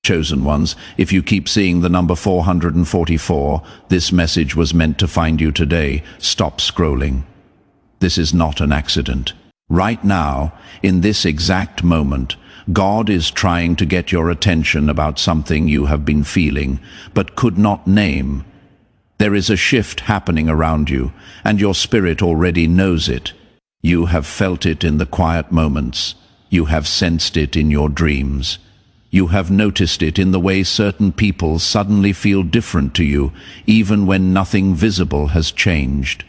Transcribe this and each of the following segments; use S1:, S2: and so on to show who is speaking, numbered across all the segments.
S1: Chosen ones, if you keep seeing the number 444, this message was meant to find you today. Stop scrolling. This is not an accident. Right now, in this exact moment, God is trying to get your attention about something you have been feeling, but could not name. There is a shift happening around you, and your spirit already knows it. You have felt it in the quiet moments. You have sensed it in your dreams. You have noticed it in the way certain people suddenly feel different to you, even when nothing visible has changed.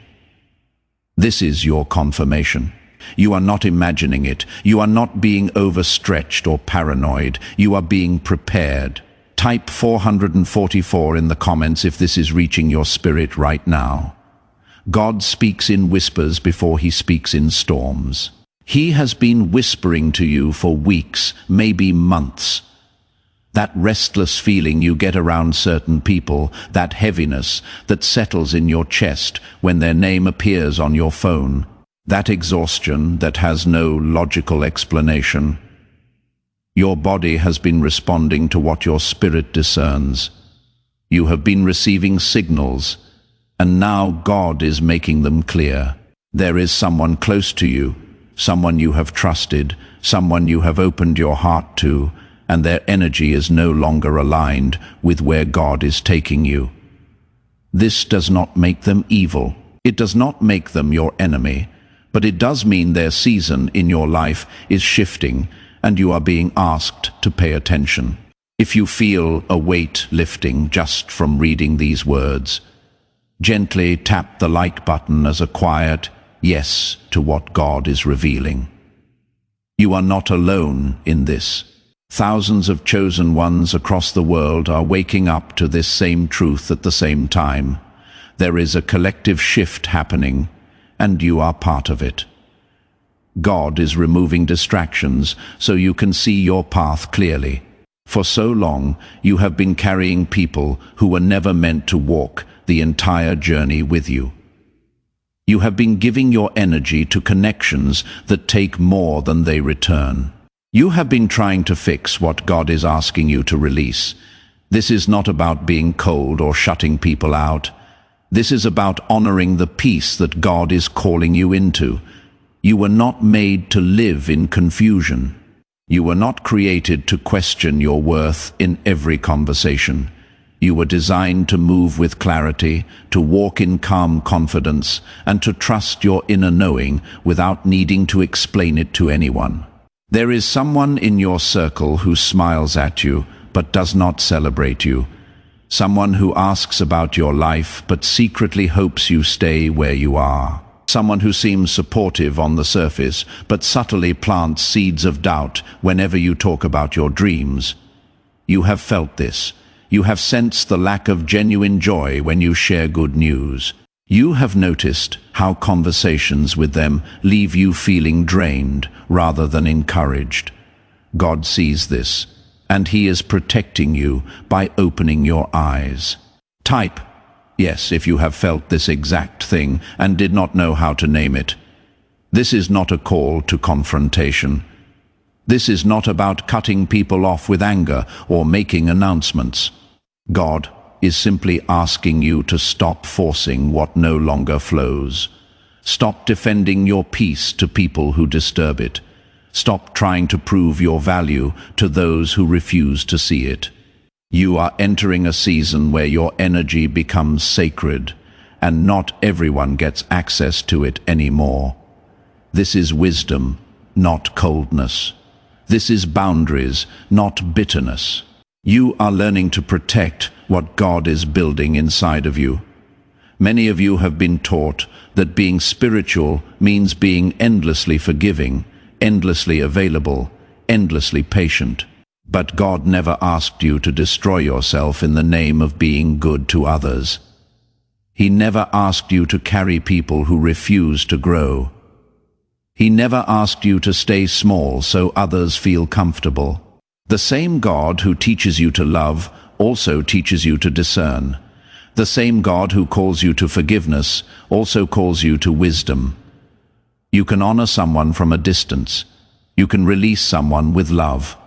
S1: This is your confirmation. You are not imagining it. You are not being overstretched or paranoid. You are being prepared. Type 444 in the comments if this is reaching your spirit right now. God speaks in whispers before he speaks in storms. He has been whispering to you for weeks, maybe months. That restless feeling you get around certain people, that heaviness that settles in your chest when their name appears on your phone, that exhaustion that has no logical explanation. Your body has been responding to what your spirit discerns. You have been receiving signals, and now God is making them clear. There is someone close to you, someone you have trusted, someone you have opened your heart to, and their energy is no longer aligned with where God is taking you. This does not make them evil. It does not make them your enemy, but it does mean their season in your life is shifting, and you are being asked to pay attention. If you feel a weight lifting just from reading these words, gently tap the like button as a quiet yes to what God is revealing. You are not alone in this. Thousands of chosen ones across the world are waking up to this same truth at the same time. There is a collective shift happening, and you are part of it. God is removing distractions so you can see your path clearly. For so long, you have been carrying people who were never meant to walk the entire journey with you. You have been giving your energy to connections that take more than they return. You have been trying to fix what God is asking you to release. This is not about being cold or shutting people out. This is about honoring the peace that God is calling you into. You were not made to live in confusion. You were not created to question your worth in every conversation. You were designed to move with clarity, to walk in calm confidence, and to trust your inner knowing without needing to explain it to anyone. There is someone in your circle who smiles at you but does not celebrate you. Someone who asks about your life but secretly hopes you stay where you are. Someone who seems supportive on the surface but subtly plants seeds of doubt whenever you talk about your dreams. You have felt this. You have sensed the lack of genuine joy when you share good news. You have noticed how conversations with them leave you feeling drained rather than encouraged. God sees this, and he is protecting you by opening your eyes. Type yes if you have felt this exact thing and did not know how to name it. This is not a call to confrontation. This is not about cutting people off with anger or making announcements. God is simply asking you to stop forcing what no longer flows. Stop defending your peace to people who disturb it. Stop trying to prove your value to those who refuse to see it. You are entering a season where your energy becomes sacred, and not everyone gets access to it anymore. This is wisdom, not coldness. This is boundaries, not bitterness. You are learning to protect what God is building inside of you. Many of you have been taught that being spiritual means being endlessly forgiving, endlessly available, endlessly patient. But God never asked you to destroy yourself in the name of being good to others. He never asked you to carry people who refuse to grow. He never asked you to stay small so others feel comfortable. The same God who teaches you to love also teaches you to discern. The same God who calls you to forgiveness also calls you to wisdom. You can honor someone from a distance. You can release someone with love.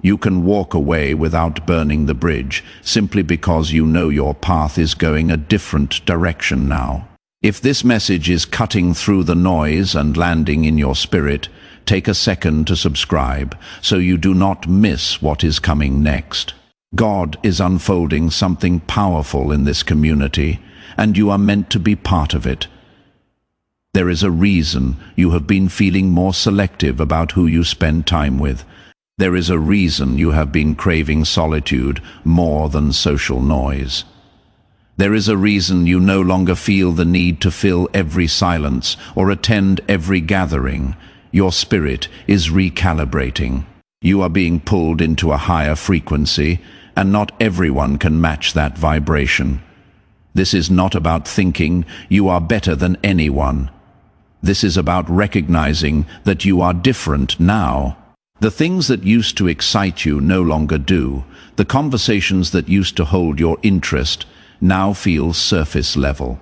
S1: You can walk away without burning the bridge, simply because you know your path is going a different direction now. If this message is cutting through the noise and landing in your spirit, take a second to subscribe, so you do not miss what is coming next. God is unfolding something powerful in this community, and you are meant to be part of it. There is a reason you have been feeling more selective about who you spend time with. There is a reason you have been craving solitude more than social noise. There is a reason you no longer feel the need to fill every silence or attend every gathering. Your spirit is recalibrating. You are being pulled into a higher frequency, and not everyone can match that vibration. This is not about thinking you are better than anyone. This is about recognizing that you are different now. The things that used to excite you no longer do. The conversations that used to hold your interest now feel surface level.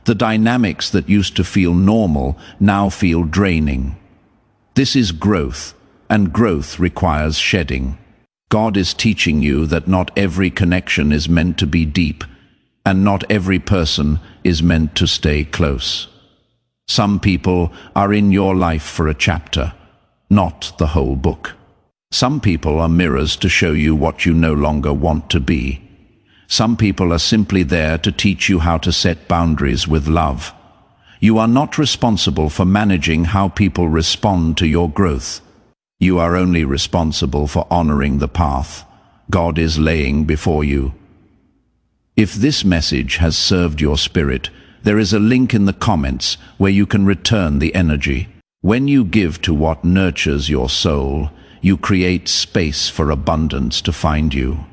S1: The dynamics that used to feel normal now feel draining. This is growth, and growth requires shedding. God is teaching you that not every connection is meant to be deep, and not every person is meant to stay close. Some people are in your life for a chapter, not the whole book. Some people are mirrors to show you what you no longer want to be. Some people are simply there to teach you how to set boundaries with love. You are not responsible for managing how people respond to your growth. You are only responsible for honoring the path God is laying before you. If this message has served your spirit, there is a link in the comments where you can return the energy. When you give to what nurtures your soul, you create space for abundance to find you.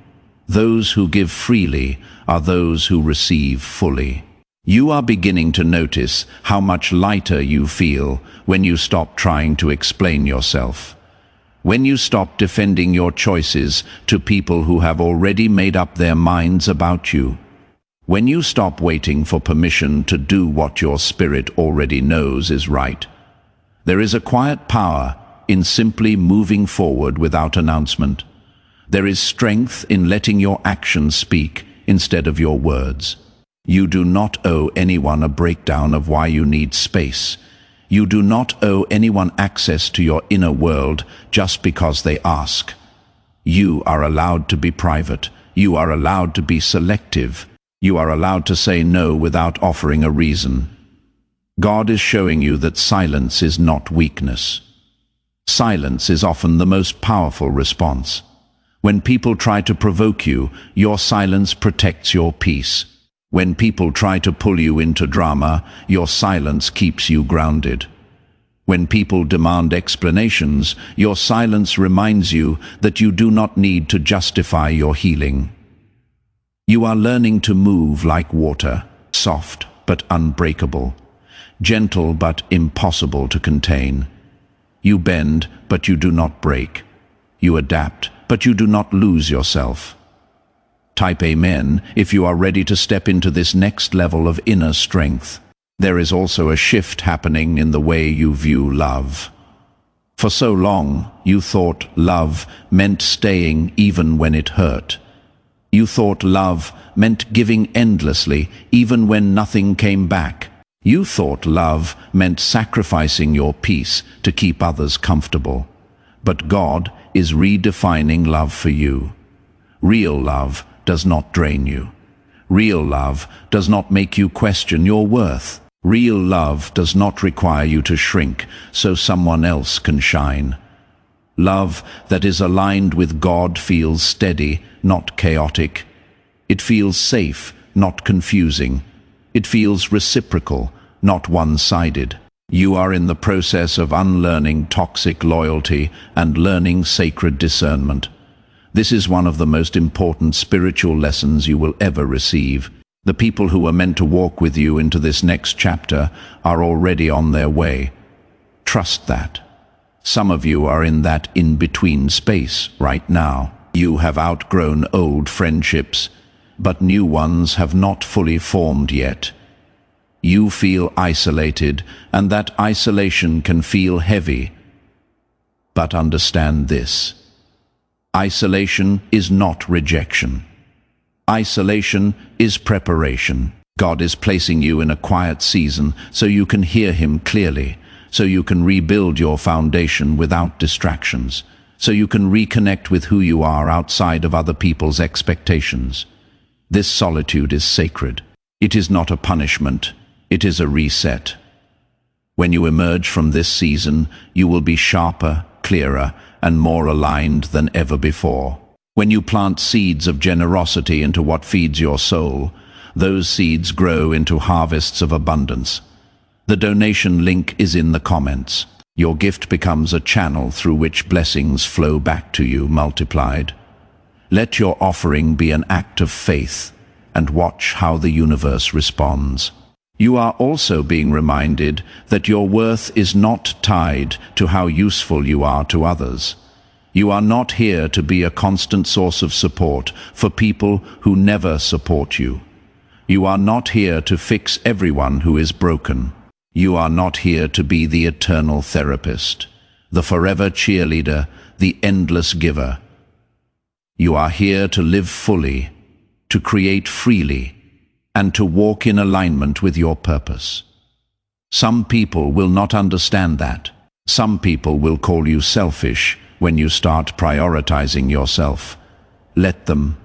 S1: Those who give freely are those who receive fully. You are beginning to notice how much lighter you feel when you stop trying to explain yourself. When you stop defending your choices to people who have already made up their minds about you. When you stop waiting for permission to do what your spirit already knows is right. There is a quiet power in simply moving forward without announcement. There is strength in letting your actions speak instead of your words. You do not owe anyone a breakdown of why you need space. You do not owe anyone access to your inner world just because they ask. You are allowed to be private. You are allowed to be selective. You are allowed to say no without offering a reason. God is showing you that silence is not weakness. Silence is often the most powerful response. When people try to provoke you, your silence protects your peace. When people try to pull you into drama, your silence keeps you grounded. When people demand explanations, your silence reminds you that you do not need to justify your healing. You are learning to move like water, soft but unbreakable. Gentle but impossible to contain. You bend, but you do not break. You adapt, but you do not lose yourself. Type Amen if you are ready to step into this next level of inner strength. There is also a shift happening in the way you view love. For so long, you thought love meant staying even when it hurt. You thought love meant giving endlessly, even when nothing came back. You thought love meant sacrificing your peace to keep others comfortable. But God is redefining love for you. Real love does not drain you. Real love does not make you question your worth. Real love does not require you to shrink so someone else can shine. Love that is aligned with God feels steady, not chaotic. It feels safe, not confusing. It feels reciprocal, not one-sided. You are in the process of unlearning toxic loyalty and learning sacred discernment. This is one of the most important spiritual lessons you will ever receive. The people who are meant to walk with you into this next chapter are already on their way. Trust that. Some of you are in that in-between space right now. You have outgrown old friendships, but new ones have not fully formed yet. You feel isolated, and that isolation can feel heavy. But understand this. Isolation is not rejection. Isolation is preparation. God is placing you in a quiet season so you can hear Him clearly, so you can rebuild your foundation without distractions, so you can reconnect with who you are outside of other people's expectations. This solitude is sacred. It is not a punishment. It is a reset. When you emerge from this season, you will be sharper, clearer, and more aligned than ever before. When you plant seeds of generosity into what feeds your soul, those seeds grow into harvests of abundance. The donation link is in the comments. Your gift becomes a channel through which blessings flow back to you multiplied. Let your offering be an act of faith, and watch how the universe responds. You are also being reminded that your worth is not tied to how useful you are to others. You are not here to be a constant source of support for people who never support you. You are not here to fix everyone who is broken. You are not here to be the eternal therapist, the forever cheerleader, the endless giver. You are here to live fully, to create freely, and to walk in alignment with your purpose. Some people will not understand that. Some people will call you selfish when you start prioritizing yourself. Let them.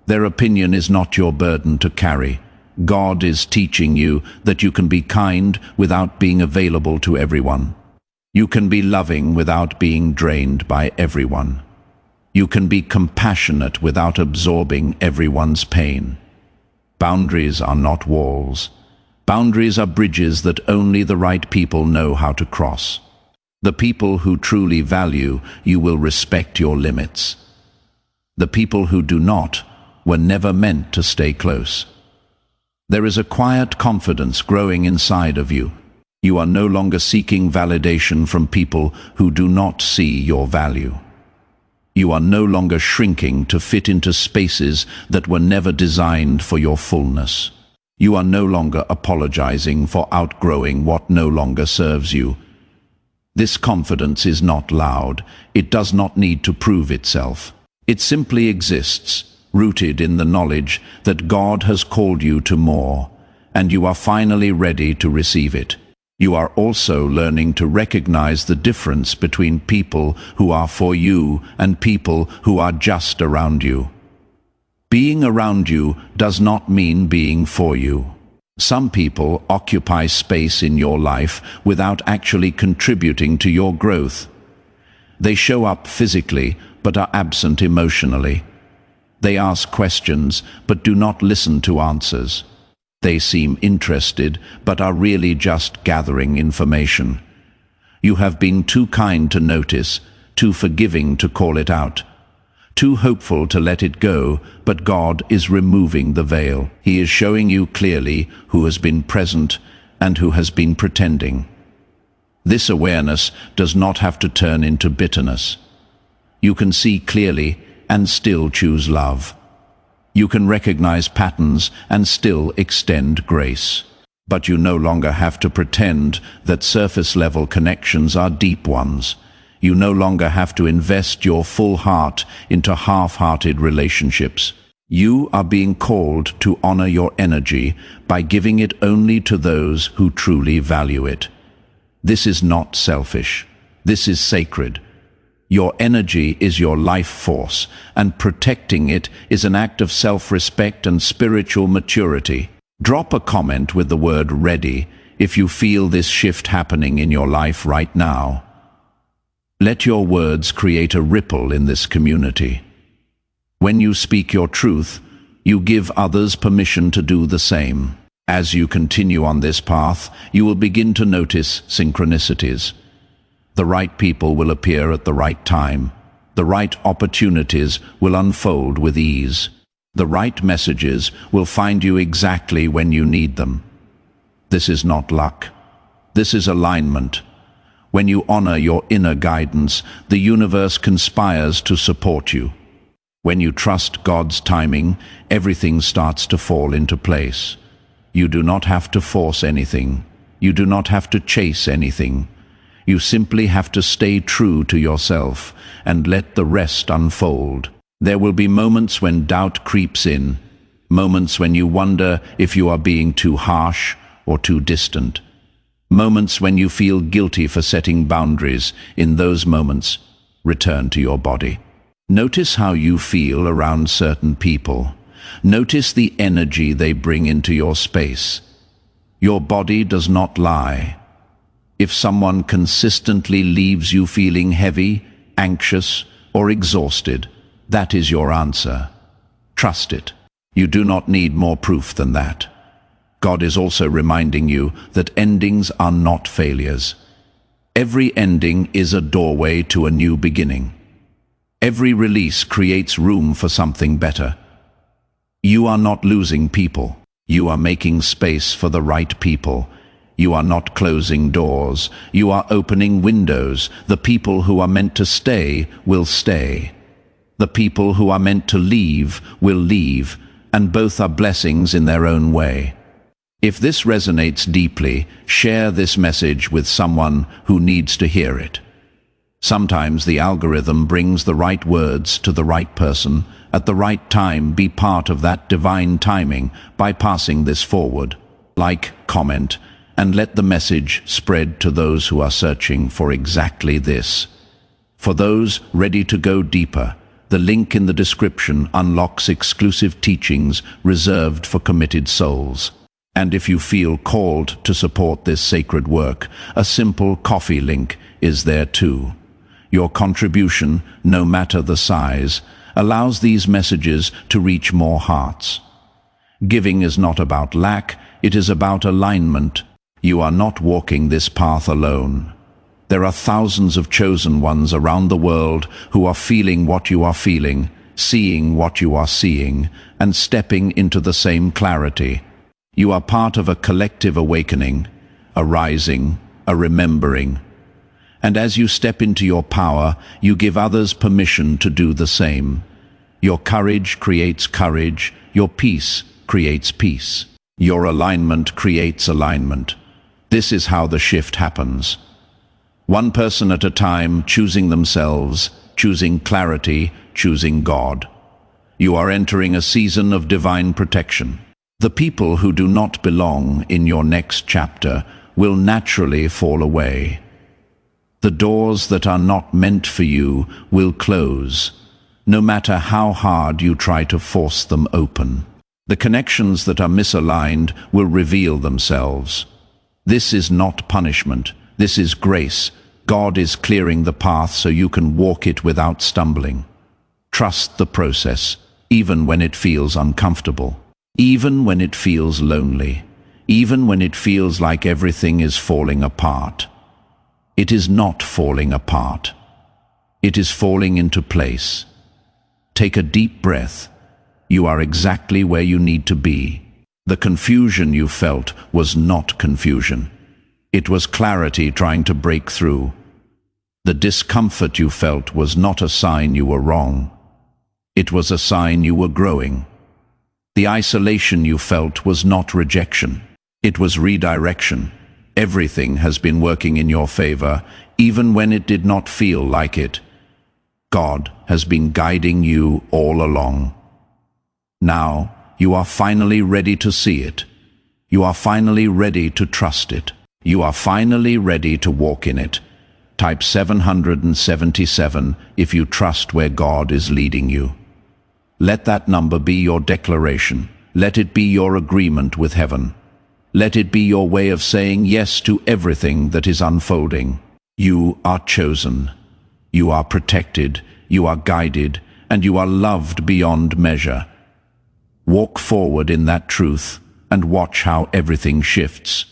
S1: Their opinion is not your burden to carry. God is teaching you that you can be kind without being available to everyone. You can be loving without being drained by everyone. You can be compassionate without absorbing everyone's pain. Boundaries are not walls. Boundaries are bridges that only the right people know how to cross. The people who truly value you will respect your limits. The people who do not were never meant to stay close. There is a quiet confidence growing inside of you. You are no longer seeking validation from people who do not see your value. You are no longer shrinking to fit into spaces that were never designed for your fullness. You are no longer apologizing for outgrowing what no longer serves you. This confidence is not loud. It does not need to prove itself. It simply exists, rooted in the knowledge that God has called you to more, and you are finally ready to receive it. You are also learning to recognize the difference between people who are for you and people who are just around you. Being around you does not mean being for you. Some people occupy space in your life without actually contributing to your growth. They show up physically but are absent emotionally. They ask questions but do not listen to answers. They seem interested but are really just gathering information. You have been too kind to notice, too forgiving to call it out, too hopeful to let it go, but God is removing the veil. He is showing you clearly who has been present and who has been pretending. This awareness does not have to turn into bitterness. You can see clearly and still choose love. You can recognize patterns and still extend grace. But you no longer have to pretend that surface-level connections are deep ones. You no longer have to invest your full heart into half-hearted relationships. You are being called to honor your energy by giving it only to those who truly value it. This is not selfish. This is sacred. Your energy is your life force, and protecting it is an act of self-respect and spiritual maturity. Drop a comment with the word "ready" if you feel this shift happening in your life right now. Let your words create a ripple in this community. When you speak your truth, you give others permission to do the same. As you continue on this path, you will begin to notice synchronicities. The right people will appear at the right time. The right opportunities will unfold with ease. The right messages will find you exactly when you need them. This is not luck. This is alignment. When you honor your inner guidance, the universe conspires to support you. When you trust God's timing, everything starts to fall into place. You do not have to force anything. You do not have to chase anything. You simply have to stay true to yourself and let the rest unfold. There will be moments when doubt creeps in, moments when you wonder if you are being too harsh or too distant, moments when you feel guilty for setting boundaries. In those moments, return to your body. Notice how you feel around certain people. Notice the energy they bring into your space. Your body does not lie. If someone consistently leaves you feeling heavy, anxious, or exhausted, that is your answer. Trust it. You do not need more proof than that. God is also reminding you that endings are not failures. Every ending is a doorway to a new beginning. Every release creates room for something better. You are not losing people. You are making space for the right people. You are not closing doors. You are opening windows. The people who are meant to stay will stay. The people who are meant to leave will leave, and both are blessings in their own way. If this resonates deeply, share this message with someone who needs to hear it. Sometimes the algorithm brings the right words to the right person at the right time. Be part of that divine timing by passing this forward. Like, comment, and let the message spread to those who are searching for exactly this. For those ready to go deeper, the link in the description unlocks exclusive teachings reserved for committed souls. And if you feel called to support this sacred work, a simple coffee link is there too. Your contribution, no matter the size, allows these messages to reach more hearts. Giving is not about lack, it is about alignment. You are not walking this path alone. There are thousands of chosen ones around the world who are feeling what you are feeling, seeing what you are seeing, and stepping into the same clarity. You are part of a collective awakening, a rising, a remembering. And as you step into your power, you give others permission to do the same. Your courage creates courage. Your peace creates peace. Your alignment creates alignment. This is how the shift happens. One person at a time, choosing themselves, choosing clarity, choosing God. You are entering a season of divine protection. The people who do not belong in your next chapter will naturally fall away. The doors that are not meant for you will close, no matter how hard you try to force them open. The connections that are misaligned will reveal themselves. This is not punishment. This is grace. God is clearing the path so you can walk it without stumbling. Trust the process, even when it feels uncomfortable, even when it feels lonely, even when it feels like everything is falling apart. It is not falling apart. It is falling into place. Take a deep breath. You are exactly where you need to be. The confusion you felt was not confusion. It was clarity trying to break through. The discomfort you felt was not a sign you were wrong. It was a sign you were growing. The isolation you felt was not rejection. It was redirection. Everything has been working in your favor, even when it did not feel like it. God has been guiding you all along. Now, you are finally ready to see it. You are finally ready to trust it. You are finally ready to walk in it. Type 777 if you trust where God is leading you. Let that number be your declaration. Let it be your agreement with heaven. Let it be your way of saying yes to everything that is unfolding. You are chosen. You are protected. You are guided. And you are loved beyond measure. Walk forward in that truth and watch how everything shifts.